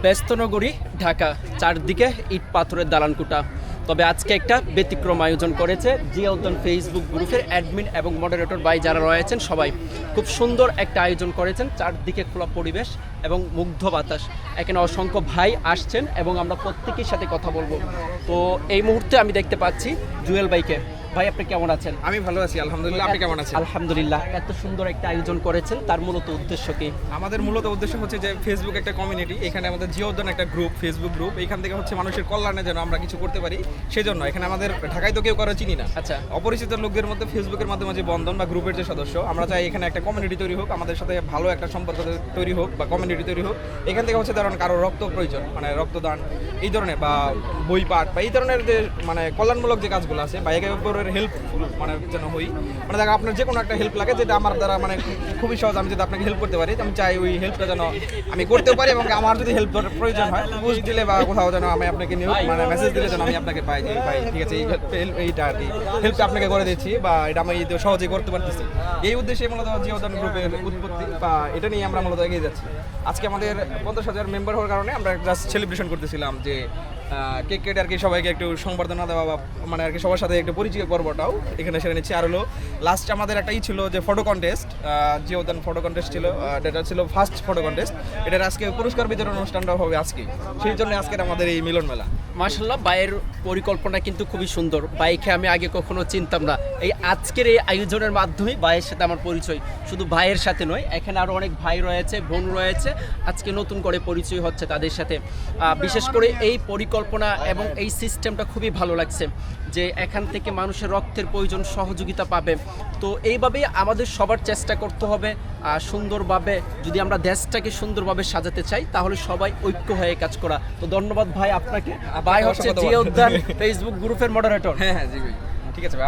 ব্যস্তনগরী ঢাকা, চারদিকে ইট পাথরের দালানকুটা। তবে আজকে একটা ব্যতিক্রম আয়োজন করেছে জিয়া উদ্যান ফেসবুক গ্রুপের অ্যাডমিন এবং মডারেটর ভাই যারা রয়েছেন সবাই খুব সুন্দর একটা আয়োজন করেছেন। চারদিকে খোলা পরিবেশ এবং মুগ্ধ বাতাস। এখানে অসংখ্য ভাই আসছেন এবং আমরা প্রত্যেকের সাথে কথা বলবো। তো এই মুহূর্তে আমি দেখতে পাচ্ছি জুয়েল ভাইকে। ভাই আপনি কেমন আছেন? আমি ভালো আছি আলহামদুলিল্লাহ। আপনি কেমন আছেন? আলহামদুলিল্লাহ। এত সুন্দর একটা আয়োজন করেছেন, তার মূলত উদ্দেশ্য কি? আমাদের মূলত উদ্দেশ্য হচ্ছে যে ফেসবুক একটা কমিউনিটি, এখানে আমাদের জিয়া উদ্যান একটা গ্রুপ, ফেসবুক গ্রুপ। এখান থেকে হচ্ছে মানুষের কল্যাণে যেন আমরা কিছু করতে পারি, সেজন্য এখানে আমাদের ঢাকায় তো কেউ কারো চিনি না। আচ্ছা। অপরিচিত লোকদের মধ্যে ফেসবুকের মাধ্যমে যে বন্ধন বা গ্রুপের যে সদস্য, আমরা চাই এখানে একটা কমিউনিটি তৈরি হোক, আমাদের সাথে ভালো একটা সম্পর্ক তৈরি হোক বা কমিউনিটি তৈরি হোক। এখান থেকে হচ্ছে ধরুন কারো রক্ত প্রয়োজন, মানে রক্তদান এই ধরনের, বা বই পাঠ বা এই ধরনের যে মানে কল্যাণমূলক যে কাজগুলো আছে, বা একে অপরের হেল্প মানে যেন হই, মানে দেখো আপনার যে কোনো একটা হেল্প লাগে যেটা আমার দ্বারা মানে খুবই সহজ, আমি যদি আপনাকে হেল্প করতে পারি, আমি চাই ওই হেল্পটা যেন আমি করতেও পারি, এবং আমার যদি হেল্প প্রয়োজন হয় পোস্ট দিলে বা কোথাও যেন আমি আপনাকে মানে মেসেজ দিলে যেন আমি আপনাকে পাই যে ভাই ঠিক আছে এইটা আর কি হেল্পটা আপনাকে করে দিচ্ছি, বা এটা আমি সহজে করতে পারতেছি। এই উদ্দেশ্যে মূলত জিয়া উদ্যান গ্রুপের উৎপত্তি, বা এটা নিয়ে আমরা মূলত এগিয়ে যাচ্ছি। আজকে আমাদের 50,000 মেম্বার হওয়ার কারণে আমরা জাস্ট সেলিব্রেশন করতেছিলাম যে কেক কেটে আর কি সবাইকে একটু সংবর্ধনা দেওয়া, বা মানে আর কি সবার সাথে একটু পরিচয় পর্বটাও এখানে সেরে নিচ্ছি। আর হলো লাস্ট আমাদের একটাই ছিল যে ফটো কন্টেস্ট, জিয়া উদ্যান ফটো কন্টেস্ট ছিল, এটা ছিল ফার্স্ট ফটো কন্টেস্ট। এটার আজকে পুরস্কার বিতরণ অনুষ্ঠানটাও হবে আজকে, সেই জন্য আজকের আমাদের এই মিলন মেলা। মাশাআল্লাহ, ভাইয়ের পরিকল্পনা কিন্তু খুবই সুন্দর। বাইকে আমি আগে কখনো চিনতাম না, এই আজকের এই আয়োজনের মাধ্যমে ভাইয়ের সাথে আমার পরিচয়। শুধু ভাইয়ের সাথে নয়, এখানে আরও অনেক ভাই রয়েছে, বোন রয়েছে, আজকে নতুন করে পরিচয় হচ্ছে তাদের সাথে। বিশেষ করে এই পরিকল্পনা এবং এই সিস্টেমটা খুবই ভালো লাগছে, যে এখান থেকে মানুষের রক্তের প্রয়োজন সহযোগিতা পাবে। তো এইভাবেই আমাদের সবার চেষ্টা করতে হবে সুন্দরভাবে, যদি আমরা দেশটাকে সুন্দরভাবে সাজাতে চাই তাহলে সবাই ঐক্য হয়ে কাজ করা। তো ধন্যবাদ ভাই আপনাকে। ভাই হচ্ছে জিয়া উদ্যান ফেসবুক গ্রুপের মডারেটর। হ্যাঁ হ্যাঁ জি ভাই, ঠিক আছে ভাই।